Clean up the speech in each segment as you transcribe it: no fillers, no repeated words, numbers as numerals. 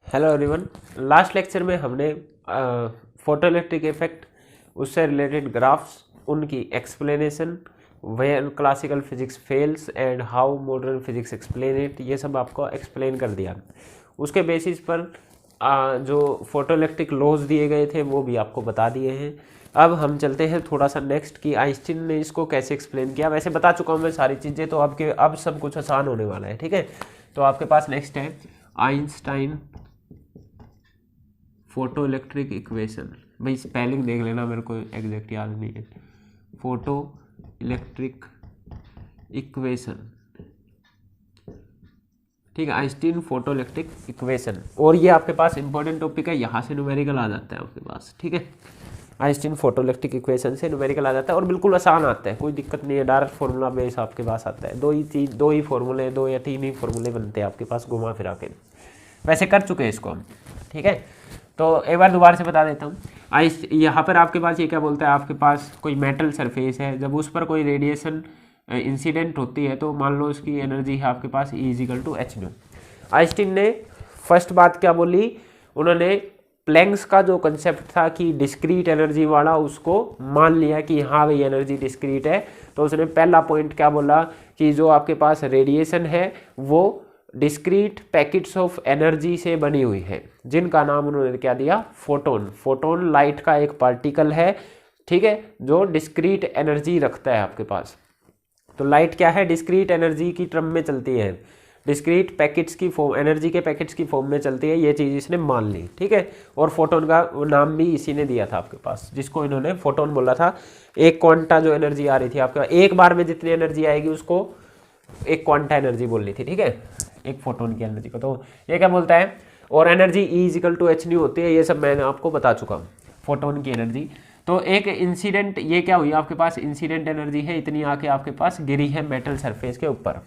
Hello everyone. Last lecture में हमने photo electric effect, उससे रिलेटेड ग्राफ्स, उनकी explanation, when classical physics fails and how modern physics explain it, ये सब आपको एक्सप्लेन कर दिया। उसके बेसिस पर जो फोटो इलेक्ट्रिक लॉज दिए गए थे वो भी आपको बता दिए हैं। अब हम चलते हैं थोड़ा सा नेक्स्ट कि आइंस्टीन ने इसको कैसे एक्सप्लेन किया। वैसे बता चुका हूँ मैं सारी चीज़ें, तो अब सब कुछ आसान होने वाला है। ठीक है, तो आपके पास नेक्स्ट है आइंस्टाइन फोटो इलेक्ट्रिक इक्वेशन। भाई स्पेलिंग देख लेना, मेरे को एग्जैक्ट याद नहीं है। फोटो इलेक्ट्रिक इक्वेशन, ठीक है, आइंस्टीन फोटो इलेक्ट्रिक इक्वेशन। और ये आपके पास इंपॉर्टेंट टॉपिक है, यहाँ से न्यूमेरिकल आ जाता है आपके पास। ठीक है, आइंस्टीन फोटो इलेक्ट्रिक इक्वेशन से न्यूमेरिकल आ जाता है और बिल्कुल आसान आता है, कोई दिक्कत नहीं है। डायरेक्ट फार्मूला बेस आपके पास आता है। दो ही फार्मूले, 2 या 3 ही फार्मूले बनते हैं आपके पास घुमा फिरा के। वैसे कर चुके हैं इसको हम। ठीक है, तो एक बार दोबारा से बता देता हूँ। यहाँ पर आपके पास ये क्या बोलता है, आपके पास कोई मेटल सरफेस है, जब उस पर कोई रेडिएशन इंसिडेंट होती है तो मान लो उसकी एनर्जी है आपके पास E=h²। आइंस्टीन ने फर्स्ट बात क्या बोली, उन्होंने प्लैंक्स का जो कंसेप्ट था कि डिस्क्रीट एनर्जी वाला, उसको मान लिया कि हाँ भाई एनर्जी डिस्क्रीट है। तो उसने पहला पॉइंट क्या बोला कि जो आपके पास रेडिएशन है वो डिस्क्रीट पैकेट्स ऑफ एनर्जी से बनी हुई है, जिनका नाम उन्होंने क्या दिया, फोटोन। फोटोन लाइट का एक पार्टिकल है, ठीक है, जो डिस्क्रीट एनर्जी रखता है आपके पास। तो लाइट क्या है, डिस्क्रीट एनर्जी की टर्म में चलती है, डिस्क्रीट पैकेट्स की फॉर्म, एनर्जी के पैकेट्स की फॉर्म में चलती है। ये चीज़ इसने मान ली। ठीक है, और फोटोन का नाम भी इसी ने दिया था आपके पास, जिसको इन्होंने फोटोन बोला था। एक क्वांटा जो एनर्जी आ रही थी आपके पास, एक बार में जितनी एनर्जी आएगी उसको एक क्वांटा एनर्जी बोल ली थी। ठीक है, एक फोटोन की एनर्जी को। तो ये क्या बोलता है, और एनर्जी E=h होती है, ये सब मैंने आपको बता चुका हूँ, फोटोन की एनर्जी। तो एक इंसिडेंट, ये क्या हुई आपके पास, इंसिडेंट एनर्जी है, इतनी आके आपके पास गिरी है मेटल सरफेस के ऊपर।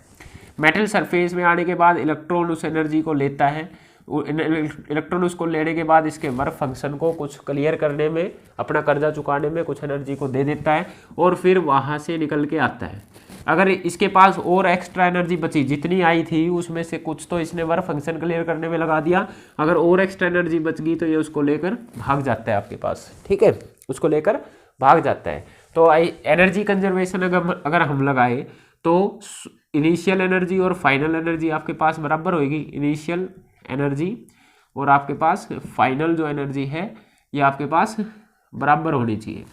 मेटल सरफेस में आने के बाद इलेक्ट्रॉन उस एनर्जी को लेता है। इलेक्ट्रॉन उसको लेने के बाद इसके वर्क फंक्शन को कुछ क्लियर करने में, अपना कर्जा चुकाने में कुछ एनर्जी को दे देता है और फिर वहाँ से निकल के आता है। अगर इसके पास और एक्स्ट्रा एनर्जी बची, जितनी आई थी उसमें से कुछ तो इसने वर्क फंक्शन क्लियर करने में लगा दिया, अगर और एक्स्ट्रा एनर्जी बच गई तो ये उसको लेकर भाग जाता है आपके पास। ठीक है, उसको लेकर भाग जाता है। तो एनर्जी कंजर्वेशन अगर हम लगाए तो इनिशियल एनर्जी और फाइनल एनर्जी आपके पास बराबर होगी। इनिशियल एनर्जी और आपके पास फाइनल जो एनर्जी है ये आपके पास बराबर होनी चाहिए।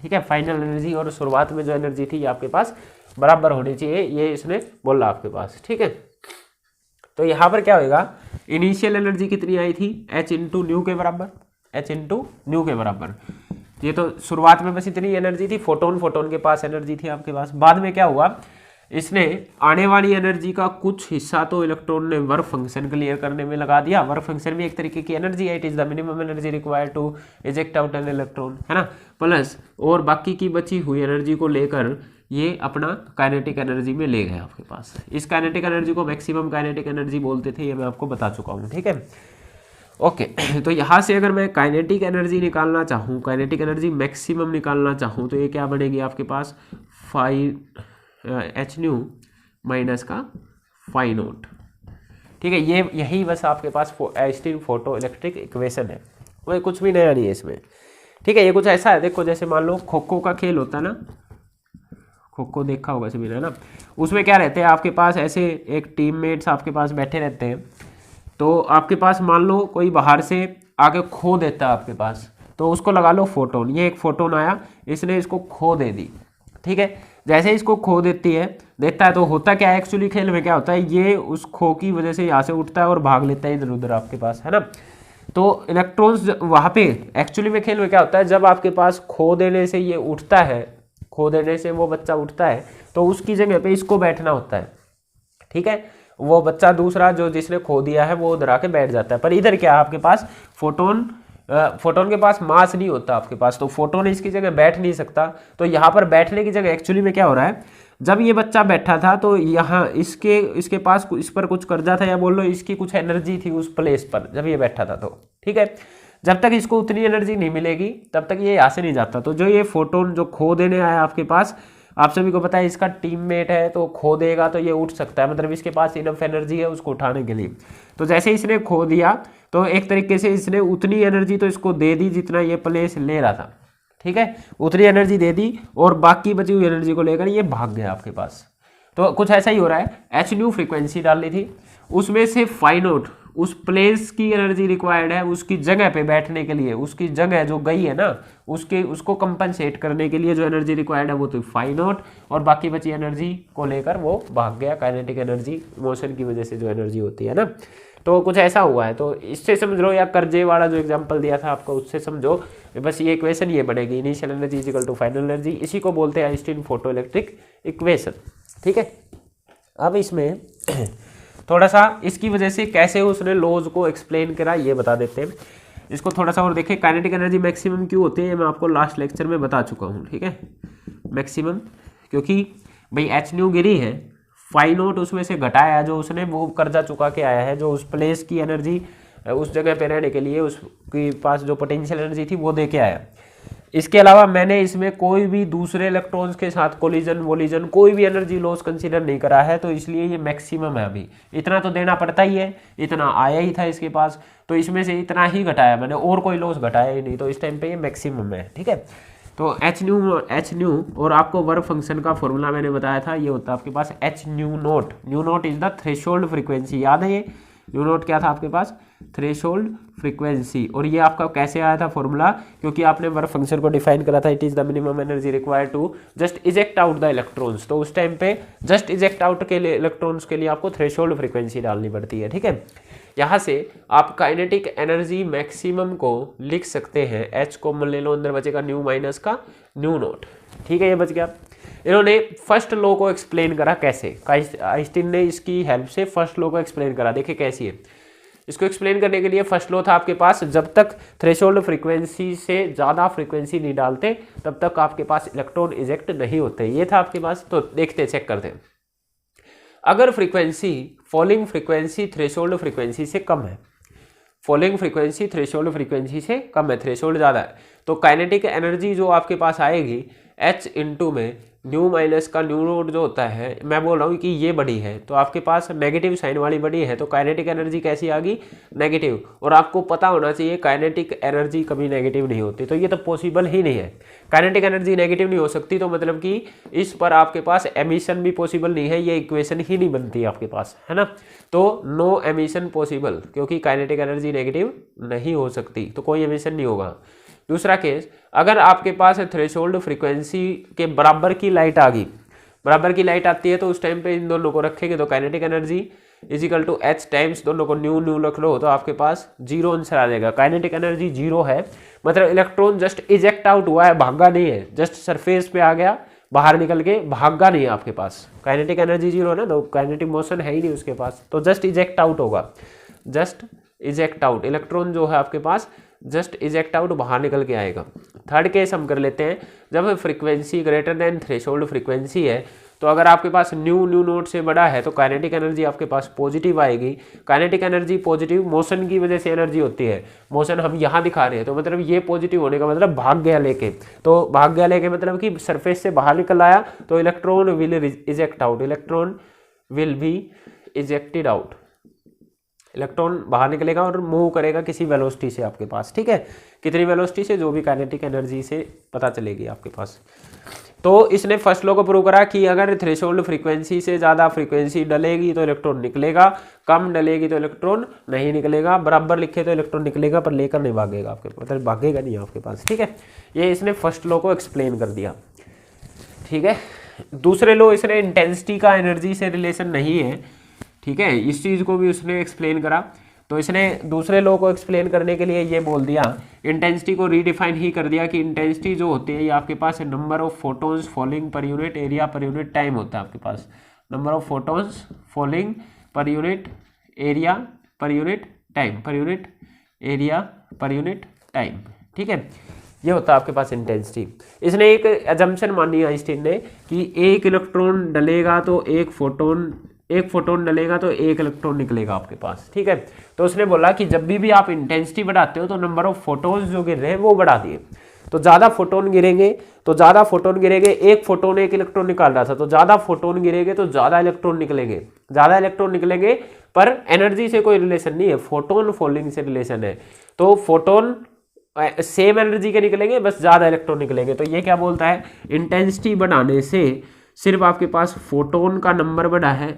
ठीक है, फाइनल एनर्जी और शुरुआत में जो एनर्जी थी ये आपके पास बराबर होनी चाहिए, ये इसने बोला आपके पास। ठीक है, तो यहाँ पर क्या होगा, इनिशियल एनर्जी कितनी आई थी, h/ν के बराबर, h/ν के बराबर। ये तो शुरुआत में बस इतनी एनर्जी थी, फोटोन के पास एनर्जी थी आपके पास। बाद में क्या हुआ, इसने आने वाली एनर्जी का कुछ हिस्सा तो इलेक्ट्रॉन ने वर्क फंक्शन क्लियर करने में लगा दिया। वर्क फंक्शन भी एक तरीके की एनर्जी है, it is the minimum energy required to eject out an electron, है ना, प्लस और बाकी की बची हुई एनर्जी को लेकर ये अपना काइनेटिक एनर्जी में ले गए आपके पास। इस काइनेटिक एनर्जी को मैक्सिमम काइनेटिक एनर्जी बोलते थे, ये मैं आपको बता चुका हूँ। ठीक है, ओके। तो यहाँ से अगर मैं काइनेटिक एनर्जी निकालना चाहूँ, काइनेटिक एनर्जी मैक्सिमम निकालना चाहूँ, तो ये क्या बनेगी आपके पास, h/ν माइनस का φ0। ठीक है, ये यही बस आपके पास आइंस्टीन फोटो इलेक्ट्रिक इक्वेशन है, वो कुछ भी नया नहीं है इसमें। ठीक है, ये कुछ ऐसा है, देखो जैसे मान लो खो खो का खेल होता है ना, खो खो देखा होगा सभी ने, है ना, उसमें क्या रहते हैं आपके पास, ऐसे एक टीममेट्स आपके पास बैठे रहते हैं। तो आपके पास मान लो कोई बाहर से आके खो देता है आपके पास, तो उसको लगा लो फोटोन। ये एक फोटोन आया, इसने इसको खो दे दी। ठीक है, जैसे इसको खो देता है तो होता क्या है, एक्चुअली खेल में क्या होता है, ये उस खो की वजह से यहाँ से उठता है और भाग लेता है इधर उधर आपके पास, है ना। तो इलेक्ट्रॉन्स वहाँ पे एक्चुअली में खेल में क्या होता है, जब आपके पास खो देने से ये उठता है, खो देने से वो बच्चा उठता है, तो उसकी जगह पे इसको बैठना होता है। ठीक है, वो बच्चा दूसरा जो जिसने खो दिया है वो उधर आके बैठ जाता है। पर इधर क्या है आपके पास, फोटोन के पास मास नहीं होता आपके पास, तो फोटोन इसकी जगह बैठ नहीं सकता। तो यहाँ पर बैठने की जगह एक्चुअली में क्या हो रहा है, जब ये बच्चा बैठा था तो यहाँ इसके पास इस पर कुछ कर्जा था, या बोल लो इसकी कुछ एनर्जी थी उस प्लेस पर जब ये बैठा था। तो ठीक है, जब तक इसको उतनी एनर्जी नहीं मिलेगी तब तक ये यहाँ से नहीं जाता। तो जो ये फोटोन जो खो देने आया आपके पास, आप सभी को पता है इसका टीममेट है, तो खो देगा तो ये उठ सकता है, मतलब इसके पास इनफ एनर्जी है उसको उठाने के लिए। तो जैसे इसने खो दिया तो एक तरीके से इसने उतनी एनर्जी तो इसको दे दी जितना ये प्लेस ले रहा था, ठीक है, उतनी एनर्जी दे दी और बाकी बची हुई एनर्जी को लेकर ये भाग गया आपके पास। तो कुछ ऐसा ही हो रहा है, एच न्यू फ्रीक्वेंसी डालनी थी, उसमें से फाई नॉट उस प्लेस की एनर्जी रिक्वायर्ड है उसकी जगह पे बैठने के लिए, उसकी जगह जो गई है ना उसको कंपनसेट करने के लिए जो एनर्जी रिक्वायर्ड है वो तो फाई नॉट, और बाकी बची एनर्जी को लेकर वो भाग गया, काइनेटिक एनर्जी मोशन की वजह से जो एनर्जी होती है ना। तो कुछ ऐसा हुआ है, तो इससे समझ लो, या कर्जे वाला जो एग्जांपल दिया था आपको उससे समझो, बस ये इक्वेशन ये बनेगी, initial energy is equal to final energy, इसी को बोलते हैं आइंस्टीन फोटो इलेक्ट्रिक इक्वेशन, ठीक है। अब इसमें थोड़ा सा इसकी वजह से कैसे उसने लॉज को एक्सप्लेन करा ये बता देते हैं, इसको थोड़ा सा और देखें। काइनेटिक एनर्जी मैक्सिमम क्यों होती है मैं आपको लास्ट लेक्चर में बता चुका हूँ, ठीक है। मैक्सिमम क्योंकि भाई एच न्यू गिरी है, फाई नॉट उसमें से घटाया जो उसने वो कर्जा चुका के आया है, जो उस प्लेस की एनर्जी उस जगह पे रहने के लिए उसके पास जो पोटेंशियल एनर्जी थी वो दे के आया। इसके अलावा मैंने इसमें कोई भी दूसरे इलेक्ट्रॉन्स के साथ कोलिजन वोलिजन कोई भी एनर्जी लॉस कंसीडर नहीं करा है, तो इसलिए ये मैक्सिमम है। अभी इतना तो देना पड़ता ही है, इतना आया ही था इसके पास, तो इसमें से इतना ही घटाया मैंने, और कोई लॉस घटाया ही नहीं, तो इस टाइम पे ये मैक्सिमम है, ठीक है। तो एच न्यू और आपको वर्क फंक्शन का फॉर्मूला मैंने बताया था, ये होता है आपके पास h nu naught is the threshold frequency, याद है ये न्यू नोट क्या था आपके पास, थ्रेशोल्ड फ्रीक्वेंसी। और ये आपका कैसे आया था फॉर्मूला, क्योंकि आपने वर्क फंक्शन को डिफाइन करा था, it is the minimum energy required to just eject out the electrons, तो उस टाइम पे जस्ट इजेक्ट आउट के लिए इलेक्ट्रॉन्स के लिए आपको थ्रेशोल्ड फ्रीक्वेंसी डालनी पड़ती है, ठीक है। यहाँ से आप काइनेटिक एनर्जी मैक्सिमम को लिख सकते हैं, एच को ले लो, अंदर बचेगा न्यू माइनस का न्यू नोट, ठीक है, ये बच गया। इन्होंने फर्स्ट लॉ को एक्सप्लेन करा कैसे, आइंस्टीन ने इसकी हेल्प से फर्स्ट लॉ को एक्सप्लेन करा, देखिए कैसी है। इसको एक्सप्लेन करने के लिए फर्स्ट लॉ था आपके पास, जब तक थ्रेशोल्ड फ्रीक्वेंसी से ज़्यादा फ्रीक्वेंसी नहीं डालते तब तक आपके पास इलेक्ट्रॉन इजेक्ट नहीं होते, ये था आपके पास। तो देखते चेक करते हैं, अगर frequency falling frequency threshold frequency से कम है, फॉलिंग फ्रीक्वेंसी थ्रेशोल्ड फ्रीक्वेंसी से कम है, थ्रेशोल्ड ज़्यादा है, तो काइनेटिक एनर्जी जो आपके पास आएगी एच इंटू में न्यू माइनस का न्यू नोट जो होता है, मैं बोल रहा हूँ कि ये बड़ी है तो आपके पास नेगेटिव साइन वाली बड़ी है, तो काइनेटिक एनर्जी कैसी आ गई, नेगेटिव। और आपको पता होना चाहिए काइनेटिक एनर्जी कभी नेगेटिव नहीं होती, तो ये तो पॉसिबल ही नहीं है, काइनेटिक एनर्जी नेगेटिव नहीं हो सकती, तो मतलब कि इस पर आपके पास एमिशन भी पॉसिबल नहीं है, ये इक्वेशन ही नहीं बनती आपके पास, है ना। तो नो एमिशन पॉसिबल, क्योंकि काइनेटिक एनर्जी नेगेटिव नहीं हो सकती, तो कोई एमिशन नहीं होगा। दूसरा केस, अगर आपके पास थ्रेशोल्ड फ्रीक्वेंसी के बराबर की लाइट आ गई, बराबर की लाइट आती है, तो उस टाइम पे इन दोनों को रखेंगे तो kinetic energy is equal to h times, दोनों को न्यू न्यू रख लो तो आपके पास जीरो आंसर आ जाएगा। काइनेटिक एनर्जी जीरो है, मतलब इलेक्ट्रॉन जस्ट इजेक्ट आउट हुआ है, भागा नहीं है, जस्ट सरफेस पे आ गया, बाहर निकल के भागा नहीं है आपके पास। काइनेटिक एनर्जी जीरो है ना, तो काइनेटिक मोशन है ही नहीं उसके पास, तो जस्ट इजेक्ट आउट होगा, जस्ट इजेक्ट आउट, इलेक्ट्रॉन जो है आपके पास जस्ट इजेक्ट आउट, बाहर निकल के आएगा। थर्ड केस हम कर लेते हैं, जब frequency greater than threshold frequency है, तो अगर आपके पास न्यू नोट से बड़ा है तो काइनेटिक एनर्जी आपके पास पॉजिटिव आएगी। काइनेटिक एनर्जी पॉजिटिव मोशन की वजह से एनर्जी होती है, मोशन हम यहाँ दिखा रहे हैं, तो मतलब ये पॉजिटिव होने का मतलब भाग गया लेके, तो भाग गया लेके मतलब कि सरफेस से बाहर निकल आया, तो electron will eject out, electron will be ejected out, electron बाहर निकलेगा और मूव करेगा किसी वेलोसिटी से आपके पास, ठीक है, कितनी वेलोसिटी से, जो भी काइनेटिक एनर्जी से पता चलेगी आपके पास। तो इसने फर्स्ट लॉ को प्रूव करा कि अगर थ्रेशोल्ड फ्रीक्वेंसी से ज़्यादा फ्रीक्वेंसी डलेगी तो इलेक्ट्रॉन निकलेगा, कम डलेगी तो इलेक्ट्रॉन नहीं निकलेगा, बराबर लिखे तो इलेक्ट्रॉन निकलेगा पर लेकर नहीं भागेगा आपके, मतलब भागेगा नहीं आपके पास, ठीक है। ये इसने फर्स्ट लॉ को एक्सप्लेन कर दिया, ठीक है। दूसरे लॉ, इसने इंटेंसिटी का एनर्जी से रिलेशन नहीं है, ठीक है, इस चीज़ को भी उसने एक्सप्लेन करा। तो इसने दूसरे लॉ को एक्सप्लेन करने के लिए ये बोल दिया, इंटेंसिटी को रीडिफाइन ही कर दिया कि इंटेंसिटी जो होती है ये आपके पास number of photons falling per unit area per unit time होता है आपके पास, number of photons falling per unit area per unit time, per unit area per unit time, ठीक है, ये होता है आपके पास इंटेंसिटी। इसने एक अजम्पशन मानी आइंस्टीन ने कि एक इलेक्ट्रॉन डलेगा तो एक फोटोन डलेगा तो एक इलेक्ट्रॉन निकलेगा आपके पास, ठीक है। तो उसने बोला कि जब भी आप इंटेंसिटी बढ़ाते हो तो नंबर ऑफ फोटोन्स जो गिर रहे हैं वो बढ़ा दिए, तो ज़्यादा फोटोन गिरेंगे तो ज़्यादा फोटोन गिरेंगे, एक फोटोन एक इलेक्ट्रॉन निकाल रहा था तो ज़्यादा फोटोन गिरेंगे तो ज़्यादा इलेक्ट्रॉन निकलेंगे, ज़्यादा इलेक्ट्रॉन निकलेंगे, पर एनर्जी से कोई रिलेशन नहीं है, फोटोन फॉलिंग से रिलेशन है। तो फोटोन सेम एनर्जी के निकलेंगे, बस ज़्यादा इलेक्ट्रॉन निकलेंगे। तो ये क्या बोलता है, इंटेंसिटी बढ़ाने से सिर्फ आपके पास फोटोन का नंबर बढ़ा है,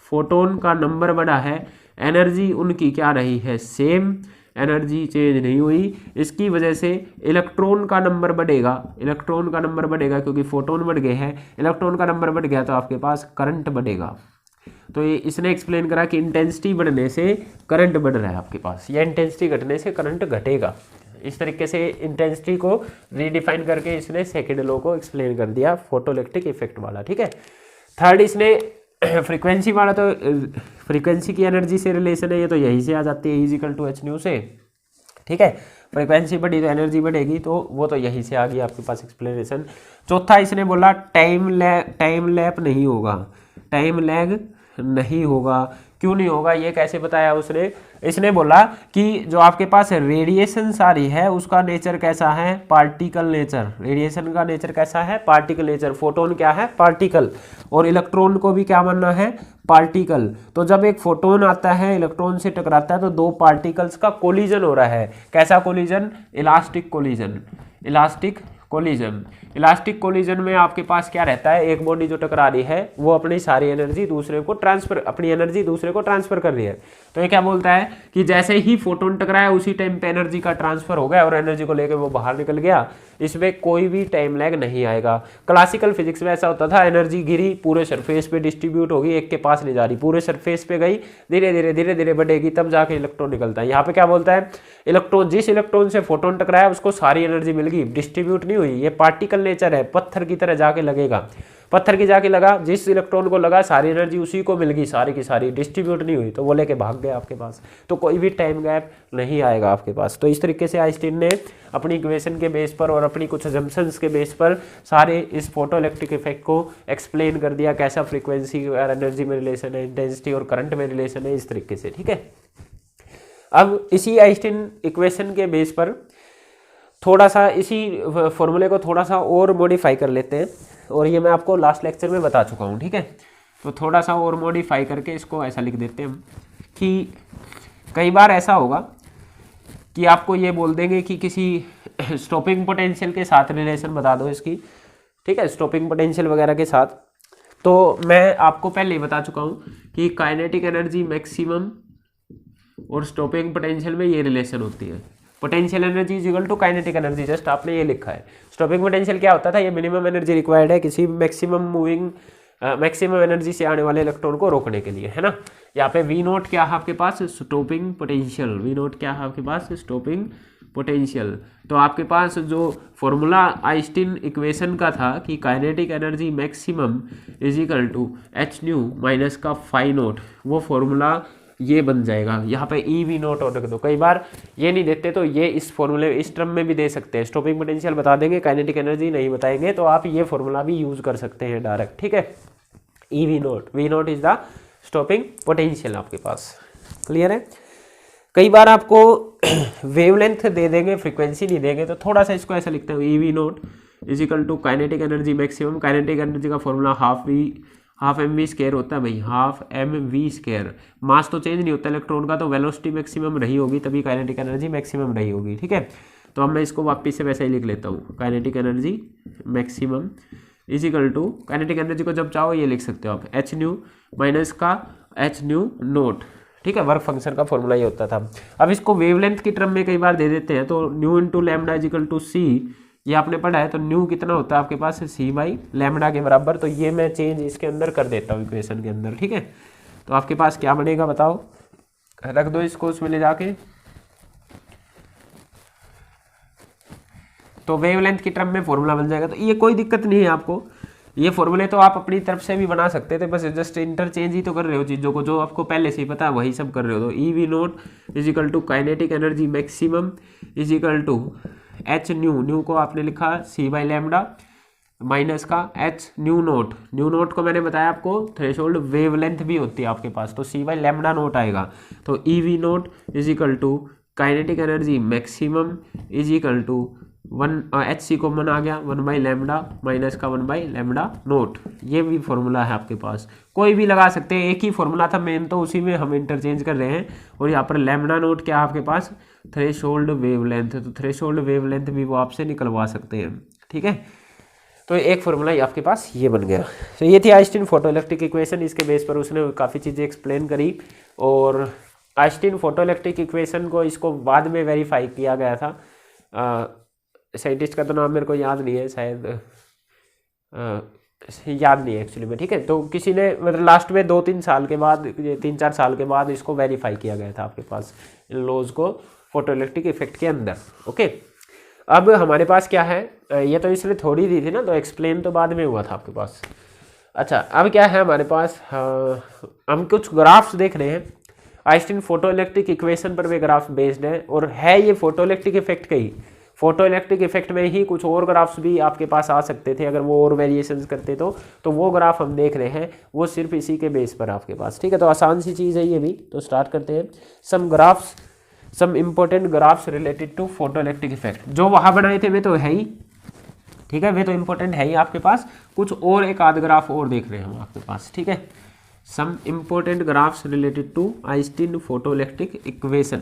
फोटोन का नंबर बढ़ा है, एनर्जी उनकी क्या रही है, सेम, एनर्जी चेंज नहीं हुई। इसकी वजह से इलेक्ट्रॉन का नंबर बढ़ेगा, इलेक्ट्रॉन का नंबर बढ़ेगा क्योंकि फोटोन बढ़ गए हैं, इलेक्ट्रॉन का नंबर बढ़ गया तो आपके पास करंट बढ़ेगा। तो ये इसने एक्सप्लेन करा कि इंटेंसिटी बढ़ने से करंट बढ़ रहा है आपके पास, या इंटेंसिटी घटने से करंट घटेगा। इस तरीके से इंटेंसिटी को रीडिफाइन करके इसने सेकेंड लॉ को एक्सप्लेन कर दिया, फोटोइलेक्ट्रिक इफेक्ट वाला। ठीक है, थर्ड इसने फ्रीक्वेंसी वाला, तो फ्रीक्वेंसी की एनर्जी से रिलेशन है, ये तो यहीं से आ जाती है, इजिकल टू एच न्यू से। ठीक है, फ्रीक्वेंसी बढ़ी तो एनर्जी बढ़ेगी, तो वो तो यहीं से आ गई आपके पास एक्सप्लेनेशन। चौथा इसने बोला टाइम लैप नहीं होगा, टाइम लैग नहीं होगा। क्यों नहीं होगा, ये कैसे बताया उसने, इसने बोला कि जो आपके पास रेडिएशन आ रही है उसका नेचर कैसा है, पार्टिकल नेचर। रेडिएशन का नेचर कैसा है, पार्टिकल नेचर। फोटोन क्या है, पार्टिकल, और इलेक्ट्रॉन को भी क्या मानना है, पार्टिकल। तो जब एक फोटोन आता है इलेक्ट्रॉन से टकराता है तो दो पार्टिकल्स का कोलिजन हो रहा है। कैसा collision, elastic collision, elastic collision. Elastic collision में आपके पास क्या रहता है, एक बॉडी जो टकरा रही है वो अपनी सारी एनर्जी दूसरे को ट्रांसफर, अपनी एनर्जी दूसरे को ट्रांसफर कर रही है। तो ये क्या बोलता है कि जैसे ही फोटोन टकराया उसी टाइम पे एनर्जी का ट्रांसफर हो गया और एनर्जी को लेकर वो बाहर निकल गया, इसमें कोई भी टाइम लैग नहीं आएगा। क्लासिकल फिजिक्स में ऐसा होता था, एनर्जी गिरी पूरे सरफेस पे डिस्ट्रीब्यूट होगी, एक के पास नहीं जा रही, पूरे सरफेस पे गई, धीरे धीरे धीरे धीरे बढ़ेगी, तब जाके इलेक्ट्रॉन निकलता है। यहाँ पे क्या बोलता है, इलेक्ट्रॉन, जिस इलेक्ट्रॉन से फोटोन टकराया उसको सारी एनर्जी मिल गई, डिस्ट्रीब्यूट नहीं हुई। ये पार्टिकल नेचर है, पत्थर की तरह जाके लगेगा, पत्थर की जाके लगा, जिस इलेक्ट्रॉन को लगा सारी एनर्जी उसी को मिल गई, सारी की सारी, डिस्ट्रीब्यूट नहीं हुई, तो वो लेके भाग गया आपके पास। तो कोई भी टाइम गैप नहीं आएगा आपके पास। तो इस तरीके से आइंस्टीन ने अपनी इक्वेशन के बेस पर और अपनी कुछ अजम्पशंस के बेस पर सारे इस फोटो इलेक्ट्रिक इफेक्ट को एक्सप्लेन कर दिया, कैसा फ्रीक्वेंसी और एनर्जी में रिलेशन है, इंटेंसिटी और करंट में रिलेशन है, इस तरीके से। ठीक है, अब इसी आइंस्टीन इक्वेशन के बेस पर थोड़ा सा इसी फॉर्मूले को थोड़ा सा और मॉडिफाई कर लेते हैं, और ये मैं आपको लास्ट लेक्चर में बता चुका हूँ। ठीक है, तो थोड़ा सा और मॉडिफाई करके इसको ऐसा लिख देते हैं हम कि कई बार ऐसा होगा कि आपको ये बोल देंगे कि किसी स्टॉपिंग पोटेंशियल के साथ रिलेशन बता दो इसकी। ठीक है, स्टॉपिंग पोटेंशियल वगैरह के साथ। तो मैं आपको पहले ही बता चुका हूँ कि काइनेटिक एनर्जी मैक्सिमम और स्टॉपिंग पोटेंशियल में ये रिलेशन होती है। Potential energy is equal to kinetic energy, just आपने ये लिखा है। स्टॉपिंग पोटेंशियल क्या होता था, ये मिनिमम एनर्जी रिक्वायर्ड है किसी मैक्सिमम मूविंग, मैक्सिमम एनर्जी से आने वाले इलेक्ट्रॉन को रोकने के लिए, है ना। यहाँ पे वी नोट क्या है आपके पास, स्टॉपिंग पोटेंशियल, वी नोट क्या है आपके पास, स्टॉपिंग पोटेंशियल। तो आपके पास जो फॉर्मूला आइंस्टीन इक्वेशन का था कि kinetic energy maximum is equal to h nu minus का फाई नोट, वो फॉर्मूला ये बन जाएगा। यहाँ पे ई वी नोट और रख दो, कई बार ये नहीं देते तो ये इस फॉर्मूले, इस टर्म में भी दे सकते हैं। स्टॉपिंग पोटेंशियल बता देंगे, काइनेटिक एनर्जी नहीं बताएंगे, तो आप ये फॉर्मूला भी यूज कर सकते हैं डायरेक्ट। ठीक है, e V naught is the stopping potential आपके पास। क्लियर है। कई बार आपको वेवलेंथ दे देंगे, फ्रीक्वेंसी नहीं देंगे, तो थोड़ा सा इसको ऐसा लिखते हैं, E V naught is equal to kinetic energy maximum. Kinetic energy का formula half m v square होता है भाई, half m v square. Mass तो चेंज नहीं होता इलेक्ट्रॉन का, तो वेलोसिटी मैक्सिमम रही होगी तभी काइनेटिक एनर्जी मैक्सिमम रही होगी। ठीक है, तो अब मैं इसको वापस से वैसे ही लिख लेता हूँ, kinetic energy maximum is equal to, kinetic energy को जब चाहो ये लिख सकते हो आप, एच न्यू माइनस का एच न्यू नोट। ठीक है, वर्क फंक्शन का फॉर्मूला ये होता था। अब इसको वेवलेंथ की टर्म में कई बार दे देते हैं, तो nu into lambda is equal to c, ये आपने पढ़ा है। तो न्यू कितना होता है आपके पास, सी बाई लैम्डा के बराबर। तो ये मैं चेंज इसके अंदर कर देता हूँ इक्वेशन के अंदर। ठीक है, तो आपके पास क्या बनेगा बताओ, रख दो इसको उसमें ले जाके। तो वेवलेंथ की टर्म में फॉर्मूला बन जाएगा। तो ये कोई दिक्कत नहीं है आपको, ये फॉर्मूले तो आप अपनी तरफ से भी बना सकते थे, बस जस्ट इंटरचेंज ही तो कर रहे हो चीज़ों को, जो आपको पहले से ही पता है वही सब कर रहे हो। तो ई V naught is equal to kinetic energy maximum is equal to h nu को आपने लिखा सी बाई लैम्डा माइनस का एच न्यू नोट को मैंने बताया आपको थ्रेशोल्ड वेवलेंथ भी होती है आपके पास, तो सी बाई लैम्डा नोट आएगा। तो ई V naught is equal to kinetic energy maximum is equal to h c common आ गया, 1/λ माइनस का 1/λ नोट, ये भी फॉर्मूला है आपके पास, कोई भी लगा सकते हैं, एक ही फॉर्मूला था मेन, तो उसी में हम इंटरचेंज कर रहे हैं। और यहाँ पर लैम्बडा नोट क्या है आपके पास, थ्रेशोल्ड वेवलेंथ, तो थ्रेशोल्ड वेवलेंथ भी वो आपसे निकलवा सकते हैं, ठीक है। तो एक फॉर्मूला आपके पास ये बन गया। तो ये थी आइंस्टीन फोटोइलेक्ट्रिक इक्वेशन, इसके बेस पर उसने काफ़ी चीज़ें एक्सप्लेन करी। और आइंस्टीन फोटोइलेक्ट्रिक इक्वेशन को इसको बाद में वेरीफाई किया गया था, साइंटिस्ट का तो नाम मेरे को याद नहीं है, शायद याद नहीं है एक्चुअली में, ठीक है। तो किसी ने मतलब लास्ट में 2-3 साल के बाद, 3-4 साल के बाद इसको वेरीफाई किया गया था आपके पास, इन लॉज को फोटोइलेक्ट्रिक इफेक्ट के अंदर, ओके। अब हमारे पास क्या है, ये तो इसलिए थोड़ी दी थी ना, तो एक्सप्लेन तो बाद में हुआ था आपके पास। अच्छा, अब क्या है हमारे पास, हम कुछ ग्राफ्स देख रहे हैं, आइंस्टीन फोटोइलेक्ट्रिक इक्वेशन पर वे ग्राफ बेस्ड है, और है ये फोटोइलेक्ट्रिक इफेक्ट का ही, फोटोइलेक्ट्रिक इफेक्ट में ही कुछ और ग्राफ्स भी आपके पास आ सकते थे अगर वो और वेरिएशंस करते तो वो ग्राफ हम देख रहे हैं, वो सिर्फ इसी के बेस पर आपके पास, ठीक है। तो आसान सी चीज़ है ये भी, तो स्टार्ट करते हैं। Some important graphs related to photoelectric effect, जो वहाँ बनाए थे वे तो है ही, ठीक है, वे तो इम्पोर्टेंट है ही आपके पास, कुछ और एक आध ग्राफ और देख रहे हैं हम आपके पास, ठीक है। Some important graphs related to Einstein photoelectric equation.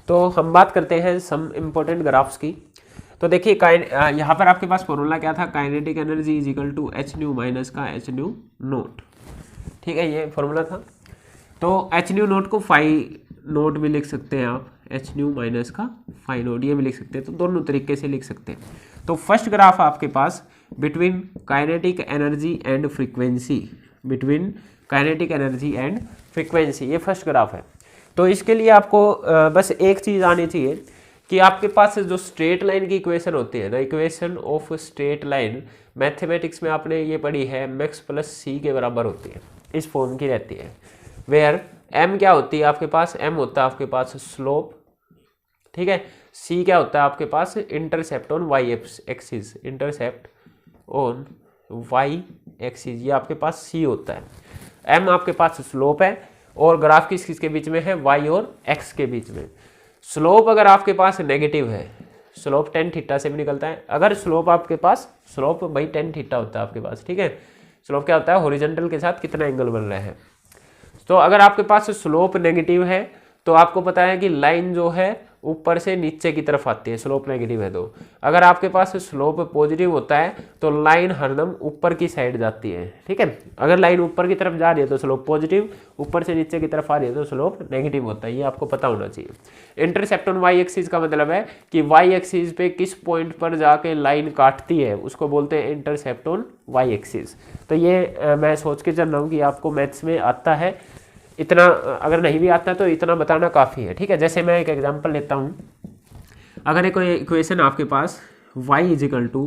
तो हम बात करते हैं सम इम्पोर्टेंट ग्राफ्स की। तो देखिए यहाँ पर आपके पास फॉर्मूला क्या था, kinetic energy is equal to h nu minus का एच न्यू नोट, ठीक है, ये फॉर्मूला था। तो एच न्यू नोट को फाई नोट भी लिख सकते हैं आप, एच न्यू माइनस का फाई नोट, ये भी लिख सकते हैं, तो दोनों तरीके से लिख सकते हैं। तो फर्स्ट ग्राफ आपके पास between kinetic energy and frequency, between kinetic energy and frequency, ये फर्स्ट ग्राफ है। तो इसके लिए आपको बस एक चीज़ आनी चाहिए कि आपके पास जो स्ट्रेट लाइन की इक्वेशन होती है ना, equation of straight line, mathematics में आपने ये पढ़ी है, mx प्लस सी के बराबर होती है, इस फॉर्म की रहती है, वेयर m क्या होती है आपके पास, m होता है आपके पास स्लोप, ठीक है, c क्या होता है आपके पास, intercept on y axis, intercept on y axis, ये आपके पास c होता है। m आपके पास स्लोप है, और ग्राफ किसके बीच में है, y और x के बीच में। स्लोप अगर आपके पास नेगेटिव है, स्लोप tan थीटा से भी निकलता है, अगर स्लोप आपके पास, स्लोप भाई tan थीटा होता है आपके पास, ठीक है। स्लोप क्या होता है, हॉरिजॉन्टल के साथ कितना एंगल बन रहा है। तो अगर आपके पास स्लोप नेगेटिव है तो आपको पता है कि लाइन जो है ऊपर से नीचे की तरफ आती है, स्लोप नेगेटिव है तो। अगर आपके पास स्लोप पॉजिटिव होता है तो लाइन हरदम ऊपर की साइड जाती है, ठीक है। अगर लाइन ऊपर की तरफ जा रही है तो स्लोप पॉजिटिव, ऊपर से नीचे की तरफ आ रही है तो स्लोप नेगेटिव होता है, ये आपको पता होना चाहिए। इंटरसेप्ट ऑन वाई एक्सिस का मतलब है कि वाई एक्सिस पे किस पॉइंट पर जाके लाइन काटती है, उसको बोलते हैं इंटरसेप्ट ऑन वाई एक्सिस। तो ये मैं सोच के चल रहा हूँ कि आपको मैथ्स में आता है, इतना अगर नहीं भी आता तो इतना बताना काफ़ी है, ठीक है। जैसे मैं एक एग्जांपल लेता हूँ, अगर एक इक्वेशन आपके पास y is equal to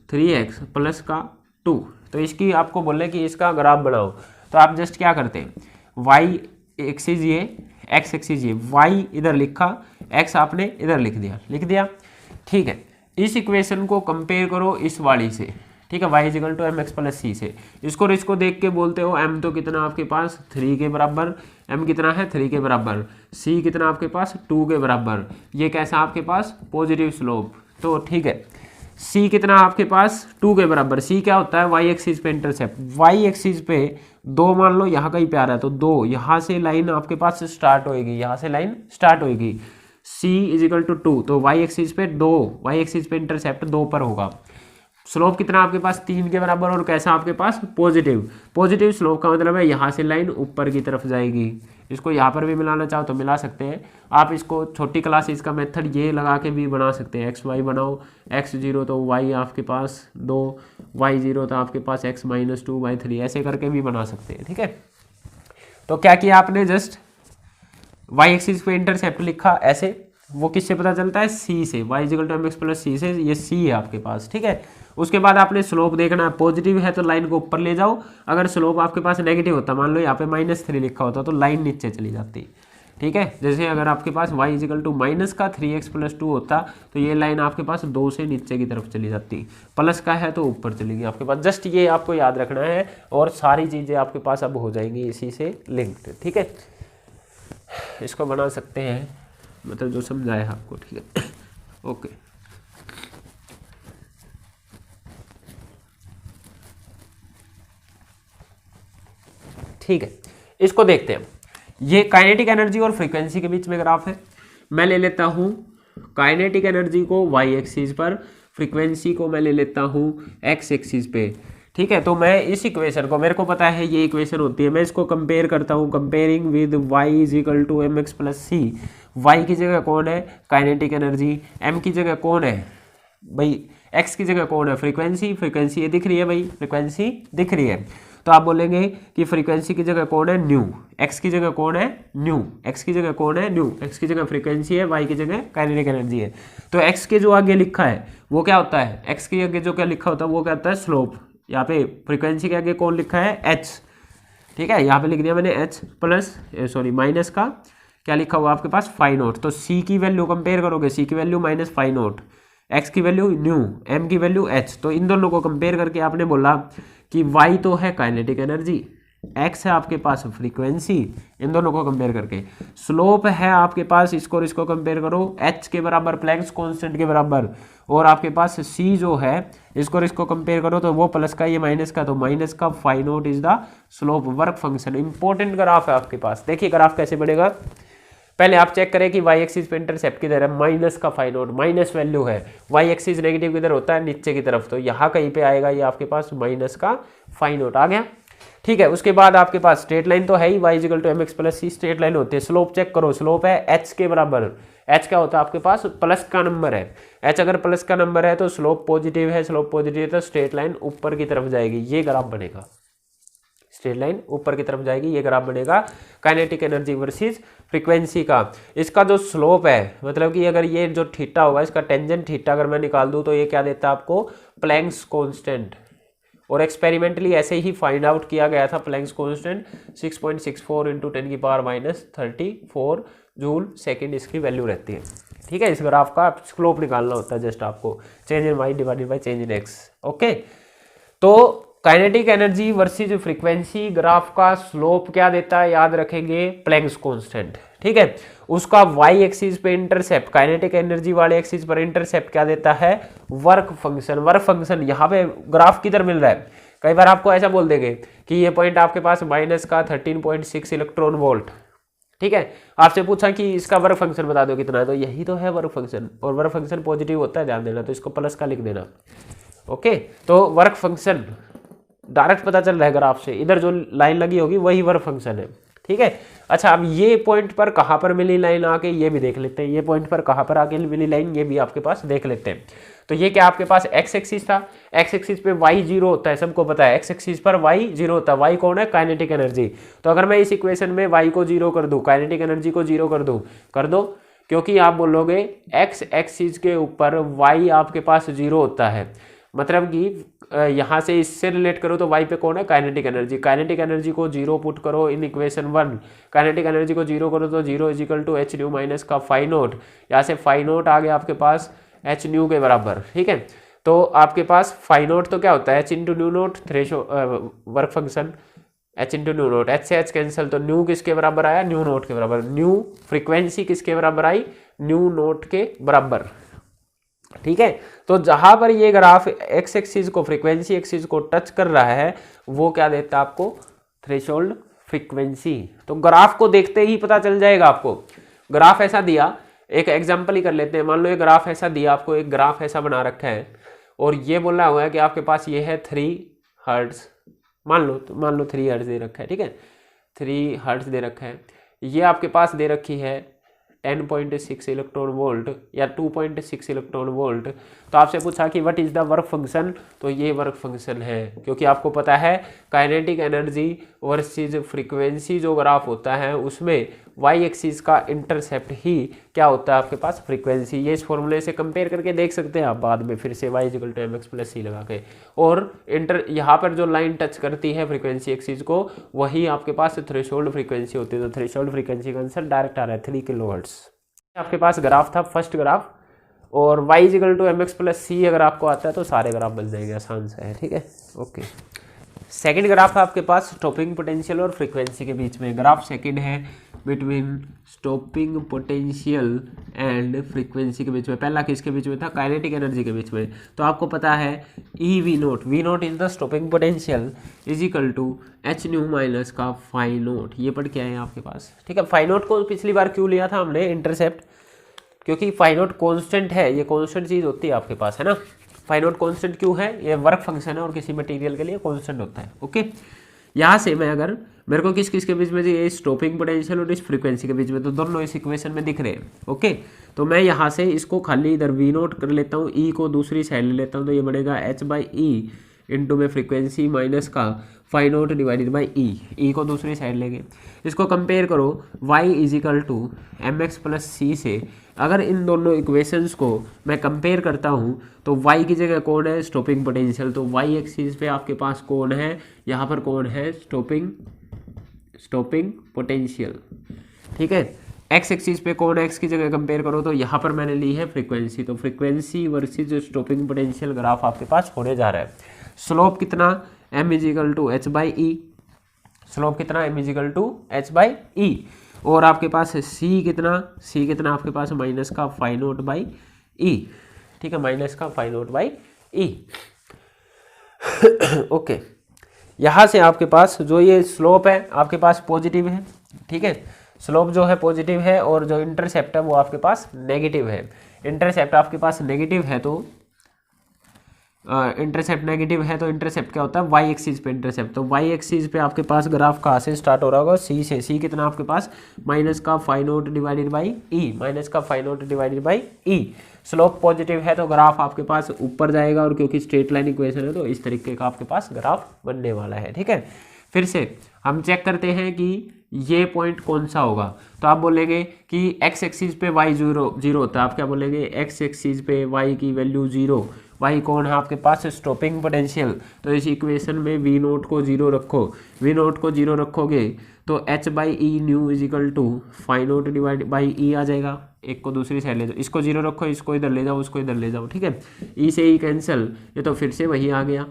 3x plus का 2, तो इसकी आपको बोले कि इसका ग्राफ बनाओ, तो आप जस्ट क्या करते हैं, y एक्सिस ये, x एक्सिस ये, y इधर लिखा, x आपने इधर लिख दिया, ठीक है। इस इक्वेशन को कंपेयर करो इस वाली से, ठीक है, y is equal to m x plus c से, इसको देख के बोलते हो m तो कितना आपके पास 3 के बराबर, m कितना है 3 के बराबर, c कितना आपके पास 2 के बराबर, ये कैसा आपके पास पॉजिटिव स्लोप, तो ठीक है। c कितना आपके पास 2 के बराबर, c क्या होता है y एक्सिस पे इंटरसेप्ट, y एक्सिस पे 2 मान लो यहाँ कहीं पे आ रहा है तो 2, यहाँ से लाइन आपके पास स्टार्ट होएगी, यहाँ से लाइन स्टार्ट होएगी, c इज इक्वल टू 2, तो y एक्सिस पे 2, y एक्सिस पे इंटरसेप्ट 2 पर होगा। स्लोप कितना आपके पास 3 के बराबर, और कैसा आपके पास पॉजिटिव स्लोप का मतलब है यहाँ से लाइन ऊपर की तरफ जाएगी। इसको यहाँ पर भी मिलाना चाहो तो मिला सकते हैं आप, इसको छोटी क्लास इसका मेथड ये लगा के भी बना सकते हैं, एक्स वाई बनाओ, एक्स 0 तो वाई आपके पास 2, वाई 0 तो आपके पास एक्स माइनस 2 बाई 3, ऐसे करके भी बना सकते हैं, ठीक है। तो क्या किया आपने, जस्ट वाई एक्सिस पे इंटरसेप्ट लिखा ऐसे, वो किससे पता चलता है, सी से, y equal to m x plus c से, ये सी है आपके पास, ठीक है। उसके बाद आपने स्लोप देखना है, पॉजिटिव है तो लाइन को ऊपर ले जाओ, अगर स्लोप आपके पास नेगेटिव होता, मान लो यहाँ पे -3 लिखा होता तो लाइन नीचे चली जाती, ठीक है। जैसे अगर आपके पास y इक्वल टू माइनस का 3x प्लस 2 होता तो ये लाइन आपके पास 2 से नीचे की तरफ चली जाती, प्लस का है तो ऊपर चलेगी आपके पास, जस्ट ये आपको याद रखना है, और सारी चीज़ें आपके पास अब हो जाएंगी इसी से लिंक्ड, ठीक है। इसको बना सकते हैं, मतलब जो समझाया आपको, ठीक है, ओके। ठीक है, इसको देखते हैं। ये काइनेटिक एनर्जी और फ्रीक्वेंसी के बीच में ग्राफ है। मैं ले लेता हूँ काइनेटिक एनर्जी को वाई एक्सिस पर, फ्रीक्वेंसी को मैं ले लेता हूँ एक्स एक्सिस पे। ठीक है, तो मैं इस इक्वेशन को, मेरे को पता है ये इक्वेशन होती है, मैं इसको कंपेयर करता हूँ, comparing with y is equal to m x plus c. वाई की जगह कौन है काइनेटिक एनर्जी, एम की जगह कौन है भाई, एक्स की जगह कौन है फ्रीक्वेंसी, फ्रीक्वेंसी ये दिख रही है भाई, फ्रीक्वेंसी दिख रही है। तो आप बोलेंगे कि फ्रीक्वेंसी की जगह कौन है न्यू, एक्स की जगह कौन है न्यू, एक्स की जगह कौन है न्यू, एक्स की जगह फ्रीक्वेंसी है, वाई की जगह काइनेटिक एनर्जी है। तो एक्स के जो आगे लिखा है वो क्या होता है, एक्स के आगे जो क्या लिखा होता है वो क्या होता है स्लोप। यहाँ पे फ्रीक्वेंसी के आगे कौन लिखा है एच, ठीक है, यहाँ पे लिख दिया मैंने एच प्लस सॉरी माइनस का क्या लिखा हुआ आपके पास फाई नोट। तो सी की वैल्यू कंपेयर करोगे, सी की value minus phi naught, X की वैल्यू न्यू, एम की वैल्यू एच। तो इन दोनों को कंपेयर करके आपने बोला कि वाई तो है काइनेटिक एनर्जी, एक्स है आपके पास फ्रीक्वेंसी, इन दोनों को कंपेयर करके स्लोप है आपके पास, इसको और इसको कंपेयर करो एच के बराबर प्लैंक्स कांस्टेंट के बराबर, और आपके पास सी जो है इसको और इसको कंपेयर करो तो वो प्लस का ये माइनस का, तो माइनस का phi naught is the slope work function. Important graph है आपके पास। देखिए ग्राफ कैसे बढ़ेगा, पहले आप चेक करें कि वाई एक्सिस पे इंटरसेप्ट किधर है, माइनस का फाई नोट, माइनस वैल्यू है, वाई एक्सिस नेगेटिव किधर होता है नीचे की तरफ, तो यहाँ कहीं पे आएगा ये आपके पास माइनस का फाई नोट आ गया। ठीक है, उसके बाद आपके पास स्ट्रेट लाइन तो है ही, y equal to m x plus c straight line होती है। स्लोप चेक करो, स्लोप है एच के बराबर, एच क्या होता है आपके पास प्लस का नंबर है, एच अगर प्लस का नंबर है तो स्लोप पॉजिटिव है, स्लोप पॉजिटिव है तो स्ट्रेट लाइन ऊपर की तरफ जाएगी, ये ग्राफ बनेगा, स्ट्रेट लाइन ऊपर की तरफ जाएगी, ये ग्राफ बनेगा काइनेटिक एनर्जी वर्सेस फ्रीक्वेंसी का। इसका जो स्लोप है मतलब कि अगर ये जो थीटा होगा इसका टेंजेंट थीटा अगर मैं निकाल दूं तो ये क्या देता है आपको प्लैंक्स कांस्टेंट, और एक्सपेरिमेंटली ऐसे ही फाइंड आउट किया गया था प्लैंक्स कांस्टेंट 6.64 इंटू 10 की पावर माइनस 34 जूल सेकेंड इसकी वैल्यू रहती है। ठीक है, इस ग्राफ का स्लोप निकालना होता है जस्ट आपको, change in y divided by change in x. Okay, तो kinetic energy versus frequency graph का स्लोप क्या देता है याद रखेंगे प्लैंक्स कांस्टेंट। ठीक है, उसका वाई एक्सिस पे इंटरसेप्ट, काइनेटिक एनर्जी वाले एक्सिस पर इंटरसेप्ट क्या देता है वर्क फंक्शन। वर्क फंक्शन यहाँ पे ग्राफ किधर मिल रहा है, कई बार आपको ऐसा बोल देंगे कि ये पॉइंट आपके पास माइनस का 13.6 इलेक्ट्रॉन वोल्ट। ठीक है, आपसे पूछा कि इसका वर्क फंक्शन बता दो कितना है, तो यही तो है वर्क फंक्शन, और वर्क फंक्शन पॉजिटिव होता है ध्यान देना, तो इसको प्लस का लिख देना। ओके, तो वर्क फंक्शन डायरेक्ट पता चल रहा है ग्राफ से, इधर जो लाइन लगी होगी वही वर्क फंक्शन है। ठीक है, अच्छा अब ये पॉइंट पर कहाँ पर मिली लाइन आके ये भी देख लेते हैं, ये पॉइंट पर कहाँ पर आके मिली लाइन ये भी आपके पास देख लेते हैं। तो ये क्या आपके पास एक्स एक्सिस था, एक्स एक्सिस पे वाई जीरो होता है, सबको पता है एक्स एक्सिस पर वाई जीरो होता है, वाई कौन है काइनेटिक एनर्जी। तो अगर मैं इस इक्वेशन में वाई को जीरो कर दूं, काइनेटिक एनर्जी को जीरो कर दो, क्योंकि आप बोलोगे एक्स एक्सिस के ऊपर वाई आपके पास जीरो होता है, मतलब कि यहाँ से इससे रिलेट करो तो y पे कौन है काइनेटिक एनर्जी, काइनेटिक एनर्जी को जीरो पुट करो इन इक्वेशन 1, काइनेटिक एनर्जी को जीरो करो तो zero is equal to h nu minus का फाई नोट, यहाँ से फाई नोट आ गया आपके पास एच न्यू के बराबर। ठीक है, तो आपके पास फाई नोट तो क्या होता है H into new note, work function H into new note, H से एच कैंसिल, तो न्यू किसके बराबर आया न्यू नोट के बराबर, न्यू फ्रीक्वेंसी किसके बराबर आई न्यू नोट के बराबर। ठीक है, तो जहां पर ये ग्राफ एक्स एक्सिस को फ्रीक्वेंसी एक्सिस को टच कर रहा है वो क्या देता है आपको थ्रेशोल्ड फ्रीक्वेंसी। तो ग्राफ को देखते ही पता चल जाएगा आपको, ग्राफ ऐसा दिया, एक एग्जांपल ही कर लेते हैं, मान लो ये ग्राफ ऐसा दिया आपको, एक ग्राफ ऐसा बना रखा है और ये बोला हुआ है कि आपके पास ये है 3 हर्ट्ज, मान लो 3 हर्ट्ज दे रखा है। ठीक है, 3 हर्ट्ज दे रखा है, ये आपके पास दे रखी है 10.6 इलेक्ट्रॉन वोल्ट या 2.6 इलेक्ट्रॉन वोल्ट। तो आपसे पूछा कि what is the work function, तो ये वर्क फंक्शन है, क्योंकि आपको पता है काइनेटिक एनर्जी वर्सेस फ्रीक्वेंसी जो ग्राफ होता है उसमें वाई एक्सिस का इंटरसेप्ट ही क्या होता है आपके पास फ्रीक्वेंसी। ये इस फॉर्मूले से कंपेयर करके देख सकते हैं आप बाद में फिर से y equal to m x plus c लगा के, और यहाँ पर जो लाइन टच करती है फ्रीक्वेंसी एक्सिस को वही आपके पास थ्रेशोल्ड फ्रीक्वेंसी होती है। तो थ्रेशोल्ड फ्रीक्वेंसी का आंसर डायरेक्ट आ रहा है 3 किलोहर्ट्ज। आपके पास ग्राफ था फर्स्ट ग्राफ, और y equal to m x plus c अगर आपको आता है तो सारे ग्राफ बन जाएंगे, आसान से है। ठीक है, ओके। सेकंड ग्राफ है आपके पास स्टॉपिंग पोटेंशियल और फ्रीक्वेंसी के बीच में। ग्राफ सेकंड है between stopping potential and frequency के बीच में। पहला किसके बीच में था? काइनेटिक एनर्जी के बीच में। तो आपको पता है e V naught is the stopping potential is equal to h nu minus का फाई नोट। ये पढ़ के आए हैं आपके पास, ठीक है। फाई नोट को पिछली बार क्यों लिया था हमने इंटरसेप्ट? क्योंकि फाई नोट कॉन्स्टेंट है, ये कॉन्स्टेंट चीज़ होती है आपके पास, है ना। फाई नोट कॉन्स्टेंट क्यों है? ये वर्क फंक्शन है और किसी मटेरियल के लिए कॉन्स्टेंट होता है। ओके, यहाँ से मैं अगर मेरे को किस किस के बीच में चाहिए? स्टॉपिंग पोटेंशियल और इस फ्रीक्वेंसी के बीच में, तो दोनों इस इक्वेशन में दिख रहे हैं। ओके, तो मैं यहाँ से इसको खाली इधर वी नोट कर लेता हूँ, ई को दूसरी साइड ले लेता हूँ, तो ये बनेगा एच बाई ई इंटू में फ्रीक्वेंसी माइनस का phi naught divided by e को दूसरी साइड लेंगे। इसको कंपेयर करो y is equal to m x plus c से। अगर इन दोनों इक्वेशंस को मैं कंपेयर करता हूँ तो y की जगह कौन है? Stopping potential. तो y एक्सिस पे आपके पास कौन है? यहाँ पर कौन है? स्टॉपिंग पोटेंशियल, ठीक है। x एक्सिस पे कौन है? x की जगह कंपेयर करो तो यहाँ पर मैंने ली है फ्रीक्वेंसी। तो frequency versus stopping potential graph आपके पास होने जा रहा है। स्लोप कितना? m is equal to h by e. Slope कितना? m is equal to h by e. और आपके पास c कितना आपके पास? माइनस का फाई नोट बाई ई, ठीक है, माइनस का phi naught by e. Okay, यहाँ से आपके पास जो ये स्लोप है आपके पास पॉजिटिव है, ठीक है। स्लोप जो है पॉजिटिव है और जो इंटरसेप्ट है वो आपके पास नेगेटिव है। इंटरसेप्ट आपके पास नेगेटिव है तो इंटरसेप्ट नेगेटिव है तो इंटरसेप्ट क्या होता है? वाई एक्सिस पे इंटरसेप्ट। तो वाई एक्सिस पे आपके पास ग्राफ कहाँ से स्टार्ट हो रहा होगा? सी से। सी कितना आपके पास? माइनस का phi naught divided by e, minus का phi naught divided by e. Slope positive है तो ग्राफ आपके पास ऊपर जाएगा, और क्योंकि स्ट्रेट लाइन इक्वेशन है तो इस तरीके का आपके पास ग्राफ बनने वाला है, ठीक है। फिर से हम चेक करते हैं कि ये पॉइंट कौन सा होगा। तो आप बोलेंगे कि एक्स एक्सिस पे वाई जीरो होता है। आप क्या बोलेंगे? एक्स एक्सिस पे वाई की वैल्यू जीरो। वाई कौन है आपके पास? Stopping potential. तो इस इक्वेशन में वी नोट को जीरो रखो। वी नोट को जीरो रखोगे तो h by e nu is equal to phi naught divide by e आ जाएगा। एक को दूसरी साइड ले जाओ, इसको जीरो रखो, इसको इधर ले जाओ, उसको इधर ले जाओ, ठीक है। ई से ई कैंसिल, ये तो फिर से वही आ गया।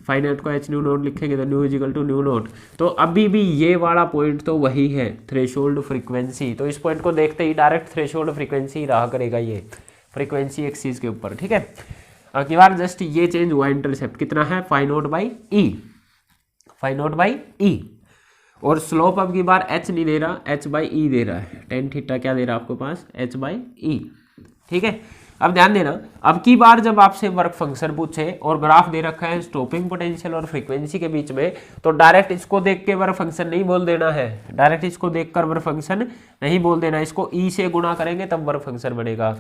फाई नोट को एच न्यू नोट लिखेंगे तो nu is equal to nu naught. तो अभी भी ये वाला पॉइंट तो वही है, थ्रेशोल्ड फ्रीक्वेंसी। तो इस पॉइंट को देखते ही डायरेक्ट थ्रेशोल्ड फ्रीक्वेंसी रहा करेगा ये फ्रीक्वेंसी एक्सिस के ऊपर, ठीक है। अगली बार जस्ट ये चेंज हुआ, इंटरसेप्ट कितना है? Phi naught by e, phi naught by e. और स्लोप अब की बार h नहीं दे रहा, h बाई ई दे रहा है। टेन थीटा क्या दे रहा है आपके पास? h बाई ई, ठीक है। अब ध्यान देना, अब की बार जब आपसे वर्क फंक्शन पूछे और ग्राफ दे रखा है स्टॉपिंग पोटेंशियल और फ्रीक्वेंसी के बीच में, तो डायरेक्ट इसको देख के वर्क फंक्शन नहीं बोल देना है। डायरेक्ट इसको देखकर वर्क फंक्शन नहीं बोल देना, इसको ई से गुणा करेंगे तब वर्क फंक्शन बनेगा,